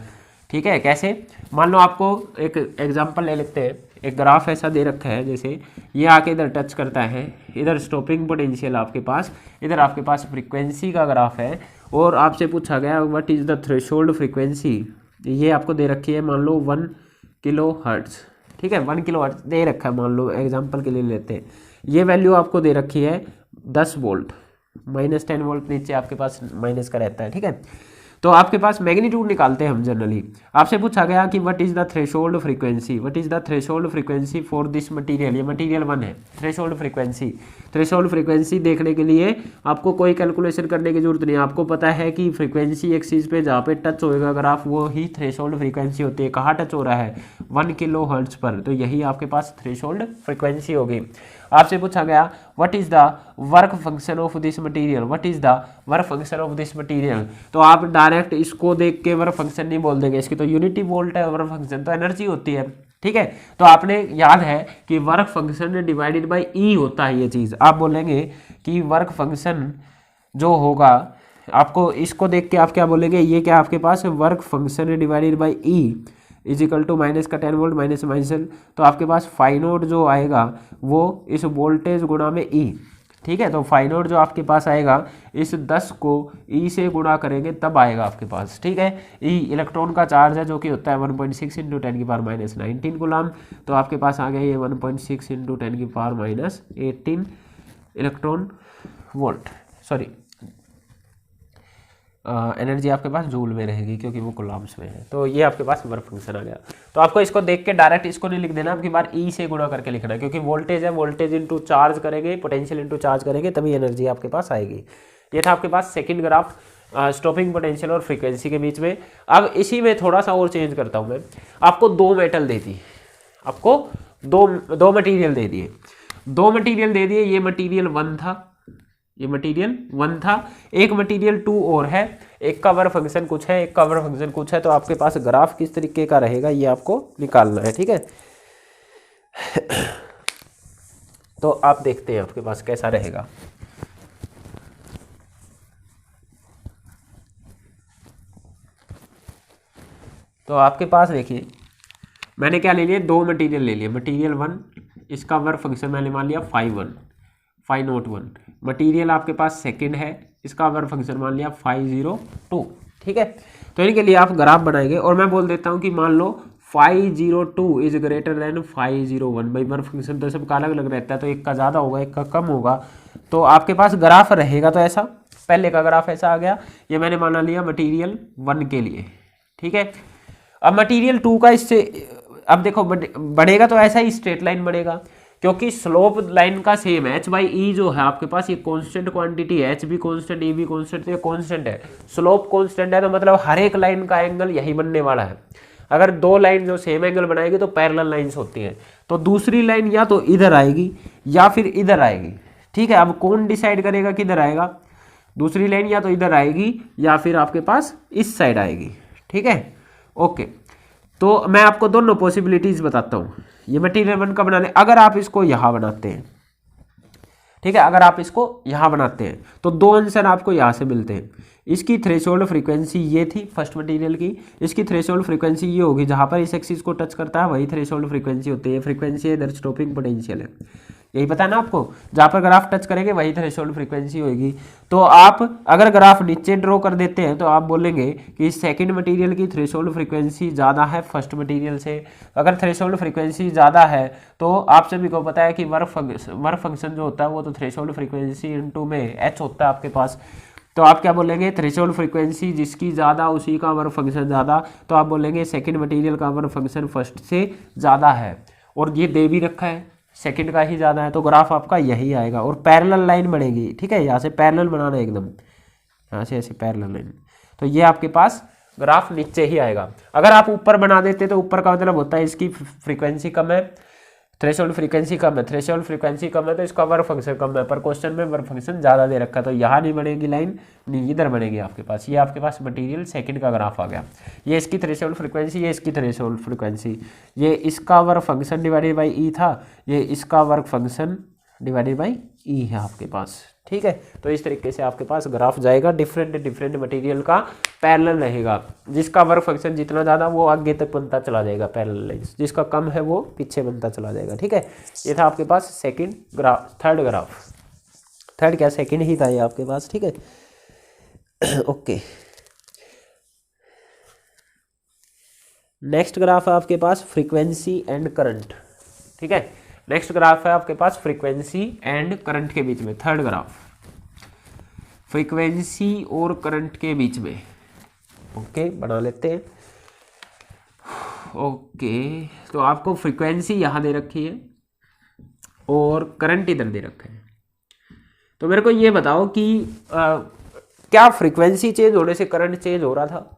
ठीक है। कैसे? मान लो आपको एक एग्जांपल ले लेते हैं। एक ग्राफ ऐसा दे रखा है, जैसे ये आके इधर टच करता है, इधर स्टॉपिंग पोटेंशियल आपके पास, इधर आपके पास फ्रीक्वेंसी का ग्राफ है, और आपसे पूछा गया what is the threshold frequency. ये आपको दे रखी है, मान लो 1 किलो हर्ट्ज, ठीक है। 1 किलो हर्ट्ज दे रखा है, मान लो एग्जाम्पल के लिए लेते हैं। ये वैल्यू आपको दे रखी है 10 वोल्ट, माइनस 10 वोल्ट नीचे आपके पास माइनस का रहता है, ठीक है। तो आपके पास मैग्नीट्यूड निकालते हैं हम जनरली। आपसे पूछा गया कि what is the threshold frequency, what is the threshold frequency for this material. ये मटेरियल 1 है। थ्रेशोल्ड फ्रीक्वेंसी देखने के लिए आपको कोई कैलकुलेशन करने की जरूरत नहीं है। आपको पता है कि फ्रीक्वेंसी एक्सिस पे जहाँ पे टच होएगा ग्राफ वो ही थ्रेशोल्ड फ्रीक्वेंसी होती है। कहाँ टच हो रहा है? 1 किलो हर्ट्ज पर, तो यही आपके पास थ्रेशोल्ड फ्रीक्वेंसी होगी। आपसे पूछा गया what is the work function of this material, what is the work function of this material. तो आप डायरेक्ट इसको देख के वर्क फंक्शन नहीं बोल देंगे, इसकी तो यूनिटी वोल्ट है, वर्क फंक्शन तो एनर्जी होती है, ठीक है। तो आपने याद है कि वर्क फंक्शन डिवाइडेड बाई ई होता है ये चीज़। आप बोलेंगे कि वर्क फंक्शन जो होगा, आपको इसको देख के आप क्या बोलेंगे? ये क्या आपके पास work function divided by e is equal to minus का 10 वोल्ट माइनस माइनस, तो आपके पास फाई नोट जो आएगा वो इस वोल्टेज गुणा में ई, ठीक है। तो फाई नोट जो आपके पास आएगा इस 10 को ई से गुणा करेंगे तब आएगा आपके पास, ठीक है। ई इलेक्ट्रॉन का चार्ज है जो कि होता है 1.6 इंटू 10 की पावर माइनस 19 गुलाम। तो आपके पास आ गया ये 1.6 इंटू 10 की power minus 18 electron volt, sorry energy आपके पास जूल में रहेगी क्योंकि वो कूलम्ब्स में है। तो ये आपके पास वर्क फंक्शन आ गया। तो आपको इसको देख के डायरेक्ट इसको नहीं लिख देना, आपकी बार ई से गुणा करके लिखना है, क्योंकि वोल्टेज है, वोल्टेज इंटू चार्ज करेंगे, पोटेंशियल इंटू चार्ज करेंगे, तभी एनर्जी आपके पास आएगी। ये था आपके पास सेकंड ग्राफ स्टॉपिंग पोटेंशियल और फ्रीक्वेंसी के बीच में। अब इसी में थोड़ा सा और चेंज करता हूँ मैं। आपको दो मेटल दे दी, आपको दो मटेरियल दे दिए, दो मटेरियल दे दिए। ये मटेरियल 1 था, ये मटेरियल 1 था, एक मटेरियल 2 और है, एक का वर्क फंक्शन कुछ है, एक का वर्क फंक्शन कुछ है। तो आपके पास ग्राफ किस तरीके का रहेगा ये आपको निकालना है, ठीक है। तो आप देखते हैं आपके पास कैसा रहेगा। तो आपके पास देखिए मैंने क्या ले लिया, दो मटेरियल ले लिए। मटेरियल 1, इसका वर्क फंक्शन मैंने मान लिया 501, मटेरियल आपके पास सेकंड है, इसका वर्क फंक्शन मान लिया 502, ठीक है। तो इनके लिए आप ग्राफ बनाएंगे और मैं बोल देता हूं कि मान लो 502 इज ग्रेटर देन 501। भाई वर्क फंक्शन तो सबका अलग अलग रहता है, तो एक का ज़्यादा होगा, एक का कम होगा। तो आपके पास ग्राफ रहेगा तो ऐसा, पहले का ग्राफ ऐसा आ गया, ये मैंने माना लिया मटीरियल 1 के लिए, ठीक है। अब मटीरियल 2 का इससे अब देखो बढ़ेगा तो ऐसा ही स्ट्रेट लाइन बढ़ेगा, क्योंकि स्लोप लाइन का सेम है। h/e जो है आपके पास ये कांस्टेंट क्वांटिटी है, h भी कांस्टेंट, e भी कांस्टेंट, ये कांस्टेंट है, स्लोप कांस्टेंट है। तो मतलब हर एक लाइन का एंगल यही बनने वाला है। अगर दो लाइन जो सेम एंगल बनाएगी तो पैरेलल लाइंस होती हैं, तो दूसरी लाइन या तो इधर आएगी या फिर इधर आएगी, ठीक है। अब कौन डिसाइड करेगा किधर आएगा? दूसरी लाइन या तो इधर आएगी या फिर आपके पास इस साइड आएगी, ठीक है, ओके। तो मैं आपको दोनों पॉसिबिलिटीज बताता हूँ। ये मटेरियल 1 का बनाने, अगर आप इसको यहाँ बनाते हैं, ठीक है, अगर आप इसको यहाँ बनाते हैं तो दो आंसर आपको यहाँ से मिलते हैं। इसकी थ्रेशोल्ड फ्रीक्वेंसी ये थी फर्स्ट मटेरियल की, इसकी थ्रेशोल्ड फ्रीक्वेंसी ये होगी, जहाँ पर इस एक्सिस को टच करता है वही थ्रेशोल्ड फ्रीक्वेंसी होती है। फ्रीक्वेंसी इधर स्टॉपिंग पोटेंशियल है, यही पता है ना आपको, जहाँ पर ग्राफ टच करेंगे वही थ्रेशोल्ड फ्रीक्वेंसी होगी। तो आप अगर ग्राफ नीचे ड्रॉ कर देते हैं तो आप बोलेंगे कि सेकंड मटेरियल की थ्रेशोल्ड फ्रीक्वेंसी ज़्यादा है फर्स्ट मटेरियल से। अगर थ्रेशोल्ड फ्रीक्वेंसी ज़्यादा है तो आप सभी को पता है कि वर्क फंक्शन जो होता है वो तो थ्रेशोल्ड फ्रीक्वेंसी इनटू में h होता है आपके पास। तो आप क्या बोलेंगे, थ्रेशोल्ड फ्रीक्वेंसी जिसकी ज़्यादा उसी का वर्क फंक्शन ज़्यादा। तो आप बोलेंगे सेकंड मटेरियल का वर्क फंक्शन फर्स्ट से ज़्यादा है, और ये दे भी रखा है सेकंड का ही ज़्यादा है, तो ग्राफ आपका यही आएगा और पैरेलल लाइन बनेगी, ठीक है। यहाँ से पैरेलल बनाना एकदम, यहाँ से ऐसे पैरेलल लाइन, तो ये आपके पास ग्राफ नीचे ही आएगा। अगर आप ऊपर बना देते तो ऊपर का मतलब होता है इसकी फ्रीक्वेंसी कम है, थ्रेशोल्ड फ्रीक्वेंसी कम है, थ्रेशोल्ड फ्रीक्वेंसी कम है तो इसका वर्क फंक्शन कम है, पर क्वेश्चन में वर्क फंक्शन ज़्यादा दे रखा है, तो यहाँ नहीं बनेगी लाइन, नहीं इधर बनेगी आपके पास। ये आपके पास मटेरियल सेकंड का ग्राफ आ गया, ये इसकी थ्रेशोल्ड फ्रीक्वेंसी, ये इसकी थ्रेशोल्ड फ्रीक्वेंसी, ये इसका वर्क फंक्शन डिवाइडेड बाई ई था, ये इसका वर्क फंक्शन डिवाइडेड बाई ई है आपके पास, ठीक है। तो इस तरीके से आपके पास ग्राफ जाएगा, डिफरेंट मटेरियल का पैरेलल रहेगा। जिसका वर्क फंक्शन जितना ज़्यादा वो आगे तक बनता चला जाएगा पैरेलल लाइंस, जिसका कम है वो पीछे बनता चला जाएगा, ठीक है। ये था आपके पास second graph, third graph, third क्या सेकंड ही था ये आपके पास, ठीक है, ओके। नेक्स्ट ग्राफ है आपके पास फ्रीक्वेंसी एंड करंट, ठीक है। नेक्स्ट ग्राफ है आपके पास फ्रीक्वेंसी एंड करंट के बीच में, थर्ड ग्राफ फ्रीक्वेंसी और करंट के बीच में, ओके बना लेते हैं। ओके तो आपको फ्रीक्वेंसी यहाँ दे रखी है और करंट इधर दे रखा है। तो मेरे को ये बताओ कि क्या फ्रीक्वेंसी चेंज होने से करंट चेंज हो रहा था?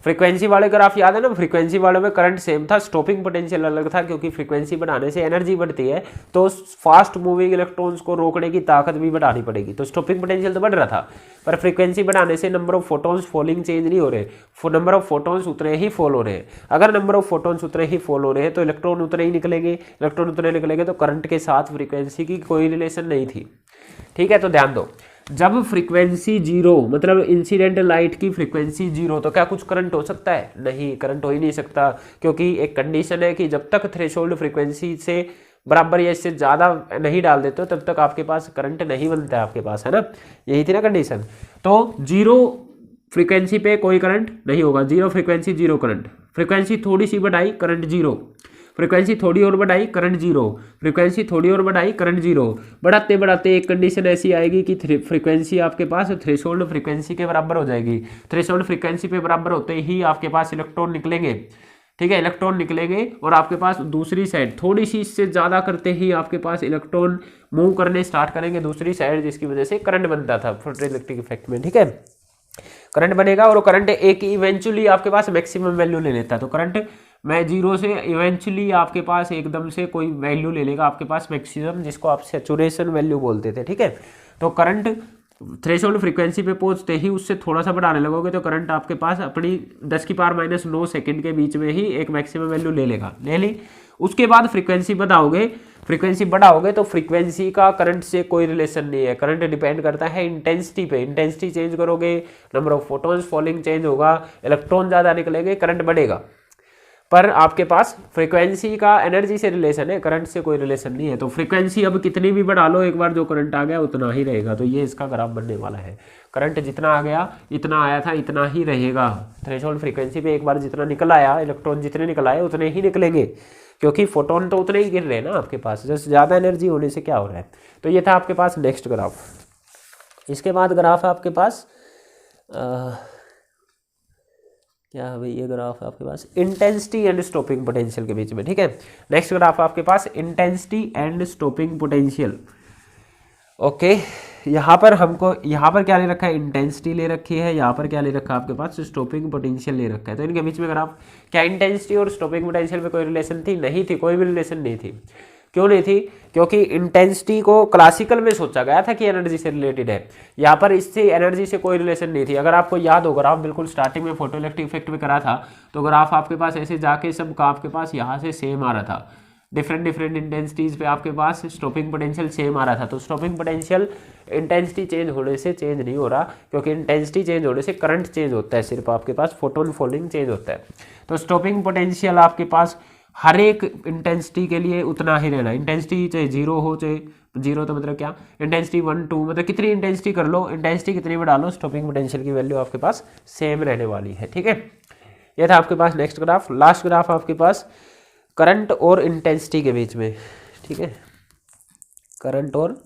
फ्रीक्वेंसी वाले ग्राफ याद है ना, फ्रीक्वेंसी वाले में करंट सेम था, स्टॉपिंग पोटेंशियल अलग था, क्योंकि फ्रीक्वेंसी बढ़ाने से एनर्जी बढ़ती है तो फास्ट मूविंग इलेक्ट्रॉन्स को रोकने की ताकत भी बढ़ानी पड़ेगी। तो स्टॉपिंग पोटेंशियल तो बढ़ रहा था, पर फ्रीक्वेंसी बढ़ाने से number of photons falling change नहीं हो रहे, नंबर ऑफ फोटॉन्स उतने ही फॉल हो रहे हैं। अगर नंबर ऑफ फोटॉन्स उतने ही फॉल हो रहे हैं तो इलेक्ट्रॉन उतने ही निकलेंगे, इलेक्ट्रॉन उतने निकलेंगे, तो करंट के साथ फ्रीक्वेंसी की कोई रिलेशन नहीं थी, ठीक है। तो ध्यान दो, जब फ्रीक्वेंसी जीरो मतलब इंसिडेंट लाइट की फ्रीक्वेंसी जीरो, तो क्या कुछ करंट हो सकता है? नहीं, करंट हो ही नहीं सकता, क्योंकि एक कंडीशन है कि जब तक थ्रेशोल्ड फ्रीक्वेंसी से बराबर या इससे ज़्यादा नहीं डाल देते हो तब तक आपके पास करंट नहीं बनता है आपके पास, है ना, यही थी ना कंडीशन। तो जीरो फ्रीक्वेंसी पे कोई करंट नहीं होगा, zero frequency zero current, frequency थोड़ी सी बढ़ाई करंट जीरो, फ्रीक्वेंसी थोड़ी और बढ़ाई, करंट जीरो, फ्रीक्वेंसी थोड़ी और बढ़ाई, करंट जीरो, बढ़ाते बढ़ाते एक कंडीशन ऐसी आएगी कि फ्रीक्वेंसी आपके पास थ्रेशोल्ड फ्रीक्वेंसी के बराबर हो जाएगी। थ्रेशोल्ड फ्रीक्वेंसी पे बराबर होते ही आपके पास इलेक्ट्रॉन निकलेंगे, ठीक है, इलेक्ट्रॉन निकलेंगे और आपके पास दूसरी साइड थोड़ी सी इससे ज़्यादा करते ही आपके पास इलेक्ट्रॉन मूव करने स्टार्ट करेंगे दूसरी साइड, जिसकी वजह से करंट बनता था फोटोइलेक्ट्रिक इफेक्ट में, ठीक है। करंट बनेगा और करंट एक इवेंचुअली आपके पास मैक्सिमम वैल्यू ले लेता है, तो करंट मैं जीरो से इवेंचुअली आपके पास एकदम से कोई वैल्यू ले लेगा आपके पास मैक्सिमम, जिसको आप सैचुरेशन वैल्यू बोलते थे, ठीक है। तो करंट थ्रेशोल्ड फ्रीक्वेंसी पे पहुंचते ही उससे थोड़ा सा बढ़ाने लगोगे तो करंट आपके पास अपनी 10⁻⁹ सेकंड के बीच में ही एक मैक्सिमम वैल्यू ले लेगा, ले ली। उसके बाद फ्रीक्वेंसी बढ़ाओगे, फ्रीक्वेंसी बढ़ाओगे तो फ्रीक्वेंसी का करंट से कोई रिलेशन नहीं है, करंट डिपेंड करता है इंटेंसिटी पे। इंटेंसिटी चेंज करोगे, number of photons falling change होगा, इलेक्ट्रॉन ज़्यादा निकलेंगे, करंट बढ़ेगा। पर आपके पास फ्रीक्वेंसी का एनर्जी से रिलेशन है, करंट से कोई रिलेशन नहीं है। तो फ्रीक्वेंसी अब कितनी भी बढ़ा लो, एक बार जो करंट आ गया उतना ही रहेगा। तो ये इसका ग्राफ बनने वाला है, करंट जितना आ गया इतना आया था इतना ही रहेगा। थ्रेशोल्ड फ्रीक्वेंसी पे एक बार जितना निकल आया, इलेक्ट्रॉन जितने निकल आए उतने ही निकलेंगे, क्योंकि फोटोन तो उतने ही गिर रहे हैं ना आपके पास, जैसे ज़्यादा एनर्जी होने से क्या हो रहा है। तो ये था आपके पास नेक्स्ट ग्राफ। इसके बाद ग्राफ आपके पास क्या है भाई, ये ग्राफ है आपके पास इंटेंसिटी एंड स्टॉपिंग पोटेंशियल के बीच में, ठीक है। नेक्स्ट ग्राफ आपके पास intensity and stopping potential. Okay, यहाँ पर हमको यहाँ पर क्या ले रखा है, इंटेंसिटी ले रखी है, यहाँ पर क्या ले रखा है आपके पास, स्टॉपिंग पोटेंशियल ले रखा है। तो इनके बीच में ग्राफ, क्या इंटेंसिटी और स्टॉपिंग पोटेंशियल में कोई रिलेशन थी? नहीं थी, कोई भी रिलेशन नहीं थी। क्यों नहीं थी? क्योंकि इंटेंसिटी को क्लासिकल में सोचा गया था कि एनर्जी से रिलेटेड है, यहाँ पर इससे एनर्जी से कोई रिलेशन नहीं थी। अगर आपको याद हो, ग्राफ बिल्कुल स्टार्टिंग में फोटोइलेक्ट्रिक इफेक्ट में करा था, तो ग्राफ आपके पास ऐसे जाके सबका आपके पास यहाँ से सेम आ रहा था, डिफरेंट इंटेंसिटीज पे आपके पास स्टॉपिंग पोटेंशियल सेम आ रहा था। तो स्टॉपिंग पोटेंशियल इंटेंसिटी चेंज होने से चेंज नहीं हो रहा, क्योंकि इंटेंसिटी चेंज होने से करंट चेंज होता है, सिर्फ आपके पास फोटोन फॉलिंग चेंज होता है। तो स्टॉपिंग पोटेंशियल आपके पास हर एक इंटेंसिटी के लिए उतना ही रहना। इंटेंसिटी चाहे जीरो हो, चाहे जीरो तो मतलब क्या, इंटेंसिटी 1 2 मतलब कितनी इंटेंसिटी कर लो, इंटेंसिटी कितनी भी डालो, स्टॉपिंग पोटेंशियल की वैल्यू आपके पास सेम रहने वाली है, ठीक है। ये था आपके पास नेक्स्ट ग्राफ। लास्ट ग्राफ आपके पास करंट और इंटेंसिटी के बीच में, ठीक है, करंट और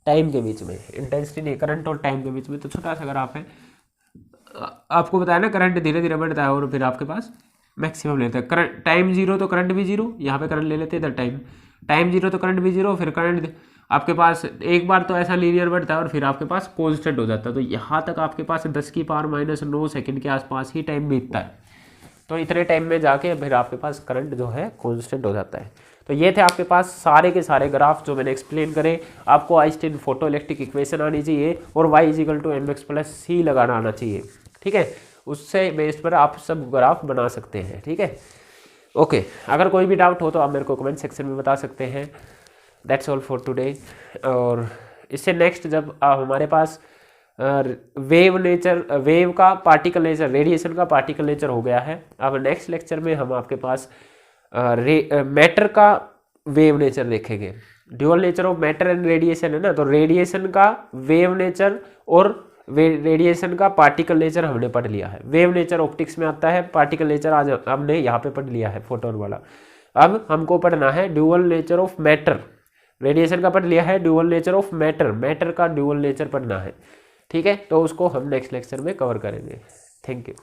टाइम के बीच में, इंटेंसिटी नहीं, करंट और टाइम के बीच में। तो छोटा सा ग्राफ है, आपको बताया ना, करंट धीरे धीरे बढ़ता है और फिर आपके पास मैक्सिमम लेता है। करंट टाइम जीरो तो करंट भी जीरो, यहाँ पे करंट ले लेते हैं, इधर टाइम जीरो तो करंट भी जीरो, फिर करंट आपके पास एक बार तो ऐसा लीनियर बढ़ता है और फिर आपके पास कॉन्स्टेंट हो जाता है। तो यहाँ तक आपके पास 10⁻⁹ सेकंड के आसपास ही टाइम बीतता है। तो इतने टाइम में जाके फिर आपके पास करंट जो है कॉन्स्टेंट हो जाता है। तो ये थे आपके पास सारे के सारे ग्राफ जो मैंने एक्सप्लेन करे। आपको आइंस्टाइन फोटो इलेक्ट्रिक इक्वेशन आनी चाहिए और y = mx+c लगाना आना चाहिए, ठीक है। उससे बेस पर आप सब ग्राफ बना सकते हैं, ठीक है। ओके, अगर कोई भी डाउट हो तो आप मेरे को कमेंट सेक्शन में बता सकते हैं। That's all for today. और इससे नेक्स्ट जब हमारे पास वेव का पार्टिकल नेचर, रेडिएशन का पार्टिकल नेचर हो गया है, अब नेक्स्ट लेक्चर में हम आपके पास मैटर का वेव नेचर देखेंगे। Dual nature of matter and radiation है ना, तो रेडिएशन का वेव नेचर और रेडिएशन का पार्टिकल नेचर हमने पढ़ लिया है। वेव नेचर ऑप्टिक्स में आता है, पार्टिकल नेचर आज हमने यहाँ पे पढ़ लिया है फोटोन वाला। अब हमको पढ़ना है dual nature of matter. Radiation का पढ़ लिया है, dual nature of matter, matter का ड्यूअल नेचर पढ़ना है, ठीक है। तो उसको हम नेक्स्ट लेक्चर में कवर करेंगे। Thank you.